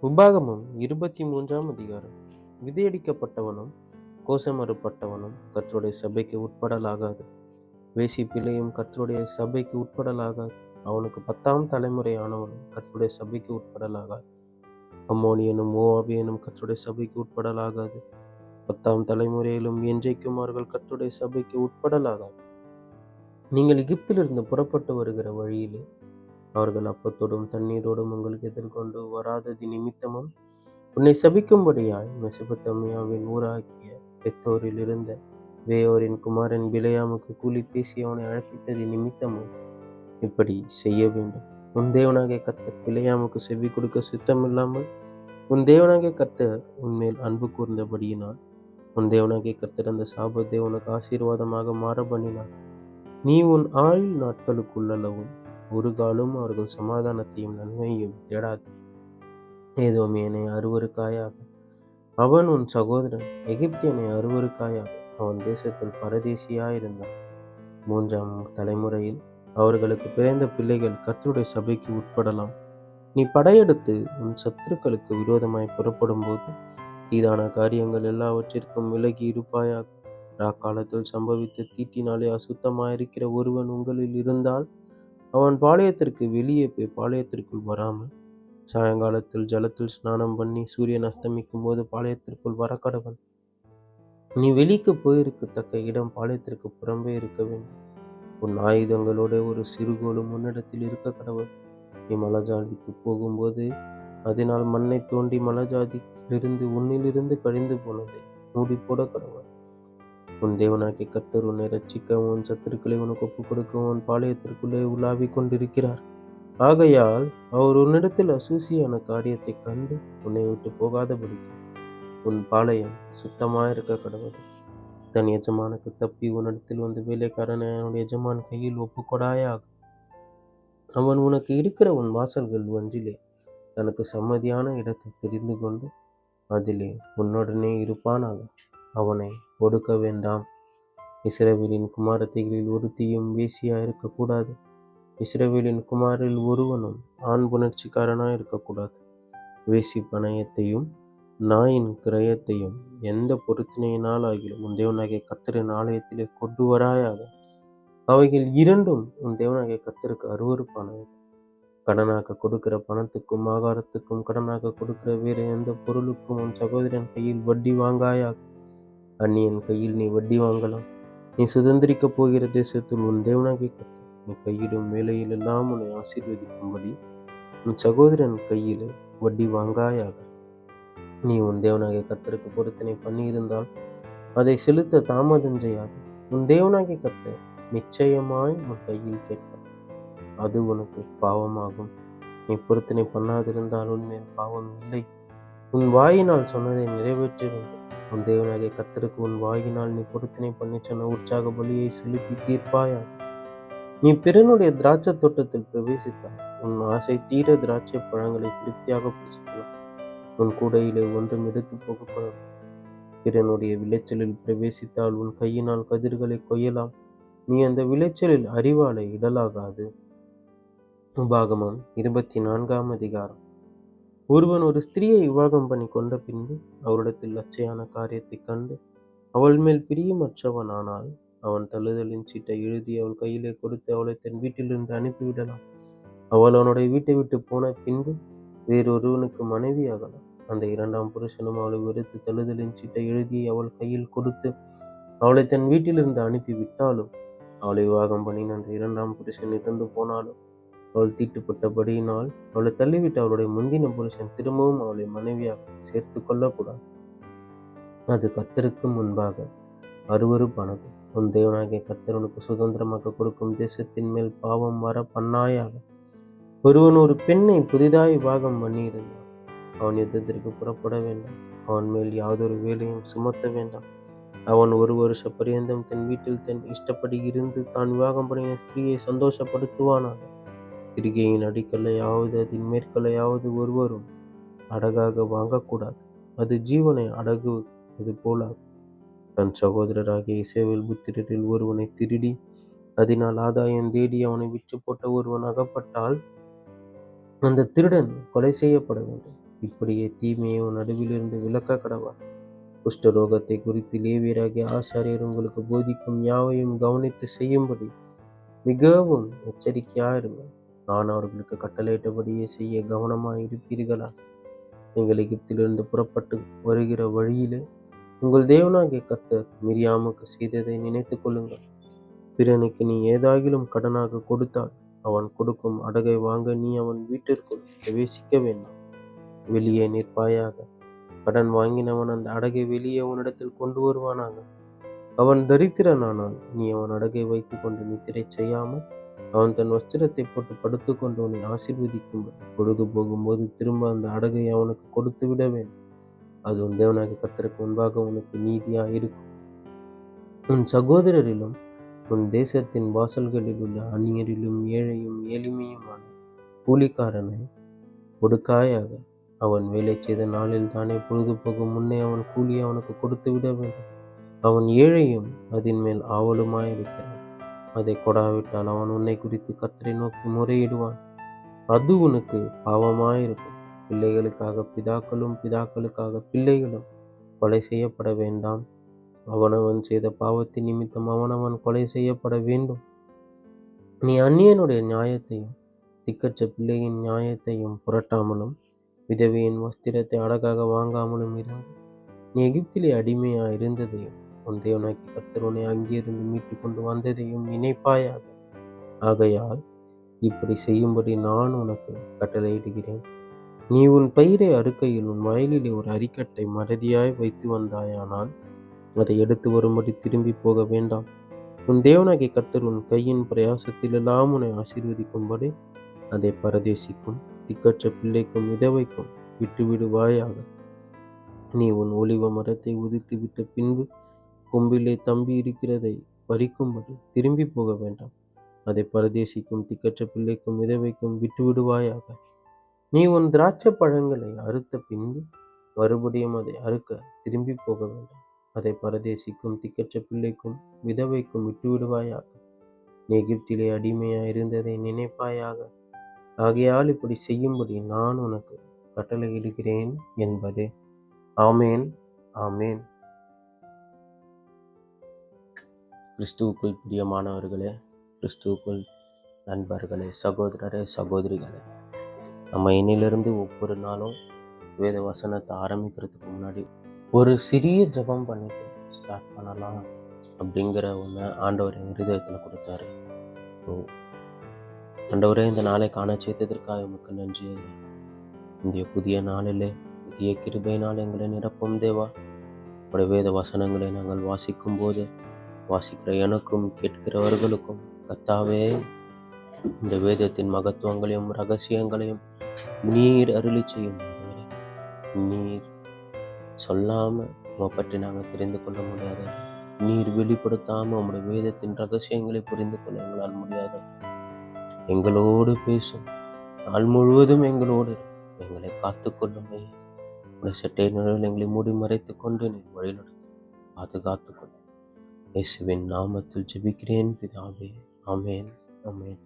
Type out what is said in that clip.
உபாகமம் 23ஆம் அதிகாரம். விதையடிக்கப்பட்டவனும் கோசமறுப்பட்டவனும் கர்த்தருடைய சபைக்கு உட்படலாகாது. வேசி பிள்ளையும் கர்த்தருடைய சபைக்கு உட்படலாகாது. அவனுக்கு 10ஆம் தலைமுறையானவனும் கர்த்தருடைய சபைக்கு உட்படலாகாது. அம்மோனியனும் மோவாபியனும் கர்த்தருடைய சபைக்கு உட்படலாகாது. 10ஆம் தலைமுறையிலும் என்றைக்கும் அவர்கள் கர்த்தருடைய சபைக்கு உட்படலாகாது. நீங்கள் எகிப்திலிருந்து புறப்பட்டு வருகிற வழியிலே அவர்கள் அப்பத்தோடும் தண்ணீரோடும் உங்களுக்கு எதிர்கொண்டு வராதது நிமித்தமும் உன்னை சபிக்கும்படியாய் மெசொப்பொத்தாமியாவின் ஊராகிய பெத்தோரில் இருந்த வேயோரின் குமாரன் பிலேயாமுக்கு கூலி பேசி அவனை அழைப்பித்தது நிமித்தமும் இப்படி செய்ய வேண்டும். உன் தேவனாகிய கர்த்தர் பிலேயாமுக்கு செவி கொடுக்க சித்தமில்லாமல் உன் தேவனாகிய கர்த்தர் உன்மேல் அன்பு கூர்ந்தபடியினால் உன் தேவனாகிய கர்த்தர் அந்த சாபத்தை உனக்கு ஆசீர்வாதமாக மாற பண்ணினார். நீ உன் ஆயுள் நாட்களுக்குள்ளளவும் ஒரு காலும் அவர்கள் சமாதானத்தையும் நன்மையையும் தேடாது. ஏதோமியனை அருவருக்காயாக அவன் உன் சகோதரன், எகிப்தியனை அருவருக்காயாக அவன் தேசத்தில் பரதேசியாயிருந்தான். 3ஆம் தலைமுறையில் அவர்களுக்கு பிறந்த பிள்ளைகள் கர்த்தருடைய சபைக்கு உட்படலாம். நீ படையெடுத்து உன் சத்துருக்களுக்கு விரோதமாய் புறப்படும் போது தீதான காரியங்கள் எல்லாவற்றிற்கும் விலகி இருப்பாயாக. காலத்தில் சம்பவித்த தீட்டினாலே அசுத்தமாயிருக்கிற ஒருவன் உங்களில் இருந்தால் அவன் பாளையத்திற்கு வெளியே போய் பாளையத்திற்குள் வராமல் சாயங்காலத்தில் ஜலத்தில் ஸ்நானம் பண்ணி சூரியன் அஸ்தமிக்கும் போது பாளையத்திற்குள் வரக்கடவன். நீ வெளிக்கு போயிருக்கத்தக்க இடம் பாளையத்திற்கு புறம்பே இருக்க வேண்டும். உன் ஆயுதங்களோட ஒரு சிறுகோலும் முன்னிடத்தில் இருக்க கடவுள். நீ மலஜாதிக்கு போகும்போது அதனால் மண்ணை தோண்டி மலஜாதியிலிருந்து உன்னிலிருந்து கழிந்து போனதை மூடி போட கடவுள். உன் தேவனாகிய கர்த்தர் உன்னை ரட்சிக்கவும் உன் சத்துருக்களை உனக்கு ஒப்புக் கொடுக்கவும் உன் பாளையத்திற்குள்ளே உலாவிக் கொண்டிருக்கிறார். ஆகையால் அவர் உன்னிடத்தில் அசூசியான காரியத்தை கண்டு உன்னை விட்டு போகாதபடிக்கு உன் பாளையம் சுத்தமாயிருக்க கடவுள். தன் எஜமானுக்கு தப்பி உன்னிடத்தில் வந்து வேலைக்காரனை அவனுடைய எஜமான் கையில் ஒப்புக்கொடாயாக. அவன் உனக்கு இருக்கிற உன் வாசல்கள் ஒன்றிலே தனக்கு சம்மதியான இடத்தை தெரிந்து கொண்டு அதிலே உன்னுடனே இருப்பானாக. அவனை ஒடுக்க வேண்டாம். இஸ்ரவேலின் குமாரத்திகளில் ஒருத்தியும் வேசியா இருக்கக்கூடாது. இஸ்ரவேலின் குமாரில் ஒருவனும் ஆண் புணர்ச்சிக்காரனாய் இருக்கக்கூடாது. வேசி பணயத்தையும் நாயின் கிரயத்தையும் எந்த பொருத்தினையினால் ஆகிலும் உன் தேவனாகிய கர்த்தரின் ஆலயத்திலே கொண்டு வராயாக. அவைகள் இரண்டும் உன் தேவனாகிய கர்த்தருக்கு அருவருப்பானவை. கடனாக கொடுக்கிற பணத்துக்கும் ஆகாரத்துக்கும் கடனாக கொடுக்கிற வேறு எந்த பொருளுக்கும் உன் சகோதரன் கையில் வட்டி வாங்காயாக. அந்நியன் கையில் நீ வட்டி வாங்கலாம். நீ சுதந்திரிக்கப் போகிற தேசத்தில் உன் தேவனாகிய கர்த்தர் நீ கையிடும் வேலையிலெல்லாம் உன்னை ஆசீர்வதிக்கும்படி உன் சகோதரன் கையிலே வட்டி வாங்காயாக. நீ உன் தேவனாகிய கர்த்தருக்கு பொருத்தனை பண்ணியிருந்தால் அதை செலுத்த தாமதம் செய்யாது. உன் தேவனாகிய கர்த்தர் நிச்சயமாய் உன் கையில் கேட்பார். அது உனக்கு பாவமாகும். நீ பொருத்தனை பண்ணாதிருந்தால் உன்மேல் பாவம் இல்லை. உன் வாயினால் சொன்னதை நிறைவேற்ற வேண்டும். உன் தேவனாகிய கர்த்தருக்கு உன் வாயினால் நீ பொருத்தனை பண்ணி சொன்ன உற்சாக பலியை செலுத்தி தீர்ப்பாயாக. நீ பிறனுடைய திராட்சை தோட்டத்தில் பிரவேசித்தால் உன் ஆசை தீர திராட்சை பழங்களை திருப்தியாக புசிக்கலாம். உன் கூடையிலே ஒன்றும் எடுத்து போகப்படும். பிறனுடைய விளைச்சலில் பிரவேசித்தால் உன் கையினால் கதிர்களை கொய்யலாம். நீ அந்த விளைச்சலில் அரிவாளை இடலாகாது. உபாகமம் 24ஆம் அதிகாரம். ஒருவன் ஒரு ஸ்திரீயை விவாகம் பண்ணி கொண்ட பின்பு அவரிடத்தில் லட்சையான காரியத்தை கண்டு அவள் மேல் பிரியமற்றவனானால் அவன் தள்ளுதலின் சீட்டை எழுதி அவள் கையிலே கொடுத்து அவளை தன் வீட்டிலிருந்து அனுப்பிவிடலாம். அவள் அவனுடைய வீட்டை விட்டு போன பின்பு வேறொருவனுக்கு மனைவியாகலாம். அந்த 2ஆம் புருஷனும் அவளை வெறுத்து தள்ளுதலின் சீட்டை எழுதி அவள் கையில் கொடுத்து அவளை தன் வீட்டிலிருந்து அனுப்பிவிட்டாலும் அவளை விவாகம் பண்ணின அந்த 2ஆம் புருஷன் இறந்து போனாலும் அவள் தீட்டுப்பட்டபடியினால் அவளை தள்ளிவிட்டு அவளுடைய முந்தின புருஷன் திரும்பவும் அவளை மனைவியாக சேர்த்து கொள்ளக்கூடாது. அது கர்த்தருக்கு முன்பாக அருவருப்பானது. உன் தேவனாகிய கர்த்தர் உனக்கு சுதந்திரமாக கொடுக்கும் தேசத்தின் மேல் பாவம் வர பண்ணாயாக. ஒருவன் ஒரு பெண்ணை புதிதாய் விவாகம் பண்ணியிருந்தான். அவன் யுத்தத்திற்கு புறப்பட வேண்டாம். அவன் மேல் யாதொரு வேலையும் சுமத்த வேண்டாம். அவன் 1 வருஷ பரியந்தம் தன் வீட்டில் தன் இஷ்டப்படி இருந்து தான் விவாகம் பண்ணின ஸ்திரீயை சந்தோஷப்படுத்துவானாக. திரிகையின் அடிக்கல்லையாவது அதன் மேற்கல்லையாவது ஒருவரும் அடகாக வாங்கக்கூடாது. அது ஜீவனை அடகுவது போலாகும். தன் சகோதரராகிய இஸ்ரவேல் புத்திரரில் ஒருவனை திருடி அதனால் ஆதாயம் தேடி அவனை விற்று போட்ட ஒருவன் அகப்பட்டால் அந்த திருடன் கொலை செய்யப்பட வேண்டும். இப்படியே தீமையை உன் நடுவிலிருந்து விலக்க கடவாய். குஷ்டரோகத்தை குறித்து லேவியராகிய ஆசாரியர் உங்களுக்கு போதிக்கும் யாவையும் கவனித்து செய்யும்படி மிகவும் எச்சரிக்கையாயிருங்கள். நான் அவர்களுக்கு கட்டளையிட்டபடியே செய்ய கவனமாயிருப்பீர்களா? நீங்கள் எகிப்திலிருந்து புறப்பட்டு வருகிற வழியிலே உங்கள் தேவனாகிய கர்த்தர் மிரியாமுக்கு செய்ததை நினைத்து கொள்ளுங்கள். பிறனுக்கு நீ ஏதாகிலும் கடனாக கொடுத்தால் அவன் கொடுக்கும் அடகை வாங்க நீ அவன் வீட்டிற்குள் பிரவேசிக்க வேண்டாம். வெளியே நிற்பாயாக. கடன் வாங்கினவன் அந்த அடகை வெளியே அவனிடத்தில் கொண்டு வருவானாக. அவன் தரித்திரனானால் நீ அவன் அடகை வைத்து கொண்டு நித்திரை செய்யாமல் அவன் தன் வஸ்திரத்தை போட்டு படுத்துக்கொண்டு உன்னை ஆசீர்வதிக்கும்படி பொழுது போகும்போது திரும்ப அந்த அடகை அவனுக்கு கொடுத்து விட வேண்டும். அது உன் தேவனாகிய கர்த்தருக்கு முன்பாக உனக்கு நீதியாயிருக்கும். உன் சகோதரரிலும் உன் தேசத்தின் வாசல்களில் உள்ள அந்நியரிலும் ஏழையும் எளிமையுமான கூலிக்காரனை ஒடுக்காயாக. அவன் வேலை செய்த நாளில் தானே பொழுது போகும் முன்னே அவன் கூலியை அவனுக்கு கொடுத்து விட வேண்டும். அவன் ஏழையும் அதன் மேல் ஆவலுமாயிருக்கிறான். அதை கொடாவிட்டால் அவன் உன்னை குறித்து கர்த்தரை நோக்கி முறையிடுவான். அது உனக்கு பாவமாயிருக்கும். பிள்ளைகளுக்காக பிதாக்களும் பிதாக்களுக்காக பிள்ளைகளும் கொலை செய்யப்பட வேண்டாம். அவனவன் செய்த பாவத்தின் நிமித்தம் அவனவன் கொலை செய்யப்பட வேண்டும். நீ அந்நியனுடைய நியாயத்தையும் திக்கற்ற பிள்ளையின் நியாயத்தையும் புரட்டாமலும் விதவையின் வஸ்திரத்தை அடகாக வாங்காமலும் இருந்து நீ எகிப்திலே அடிமையா இருந்ததையும் உன் தேவனாகிய கர்த்தர் உன்னை அங்கிருந்து மீட்டு கொண்டு வந்ததையும் நினைப்பாயாக. ஆகையால் இப்படி செய்யும்படி நான் உனக்கு கட்டளையிடுகிறேன். நீ உன் பயிரை அறுக்கையில் உன் வயலிலே ஒரு அரிக்கட்டை மறதியாய் வைத்து வந்தாயானால் அதை எடுத்து வரும்படி திரும்பி போக வேண்டாம். உன் தேவனாகிய கர்த்தர் உன் கையின் பிரயாசத்திலெல்லாம் உன்னை ஆசீர்வதிக்கும்படி அதை பரதேசிக்கும் திக்கற்ற பிள்ளைக்கும் விதவைக்கும் விட்டுவிடுவாயாக. நீ உன் ஒலிவ மரத்தை உதிர்த்து விட்ட பின்பு கொம்பிலே தம்பி இருக்கிறதை பறிக்கும்படி திரும்பி போக வேண்டாம். அதை பரதேசிக்கும் திக்கற்ற பிள்ளைக்கும் விதவைக்கும் விட்டுவிடுவாயாக. நீ உன் திராட்சை பழங்களை அறுத்த பின்பு மறுபடியும் அதை அறுக்க திரும்பி போக வேண்டாம். அதை பரதேசிக்கும் திக்கற்ற பிள்ளைக்கும் விதவைக்கும் விட்டுவிடுவாயாக. நீ எகிப்திலே அடிமையா இருந்ததை நினைப்பாயாக. ஆகையால் இப்படி செய்யும்படி நான் உனக்கு கட்டளையிடுகிறேன் என்பதே. ஆமேன், ஆமேன். கிறிஸ்துவுக்குள் பிரியமானவர்களே, கிறிஸ்துவுக்குள் நண்பர்களே, சகோதரரே, சகோதரிகளே, நம்ம இன்னிலிருந்து ஒவ்வொரு நாளும் வேத வசனத்தை ஆரம்பிக்கிறதுக்கு முன்னாடி ஒரு சிறிய ஜெபம் பண்ணிட்டு ஸ்டார்ட் பண்ணலாம் அப்படிங்கிற ஒன்று ஆண்டவர் என் இருதயத்தில் கொடுத்தாரு. ஆண்டவரே, இந்த நாளை காண செய்ததற்காக உமக்கு நன்றி. இந்த புதிய நாளிலே புதிய கிருபையினால் எங்களை நிரப்பும் தேவா. உடைய வேத வசனங்களை நாங்கள் வாசிக்கும் போது வாசிக்கிற எனக்கும் கேட்கிறவர்களுக்கும் கர்த்தாவே, இந்த வேதத்தின் மகத்துவங்களையும் ரகசியங்களையும் நீர் அருளி செய்யும். நீர் சொல்லாம உம்மை பற்றி நாங்கள் தெரிந்து கொள்ள முடியாது. நீர் வெளிப்படுத்தாம உம்முடைய வேதத்தின் ரகசியங்களை புரிந்து கொள்ள எங்களால் முடியாது. எங்களோடு பேசும். நாள் முழுவதும் எங்களோடு எங்களை காத்துக்கொள்ளுமே. உடைய சட்டை நிழலில் எங்களை மூடி மறைத்து கொண்டு நீர் வழிநடத்தும், பாதுகாத்துக்கொள்ளும். இயேசுவின் நாமத்தில் ஜெபிக்கிறேன் பிதாவே. ஆமேன், ஆமேன்.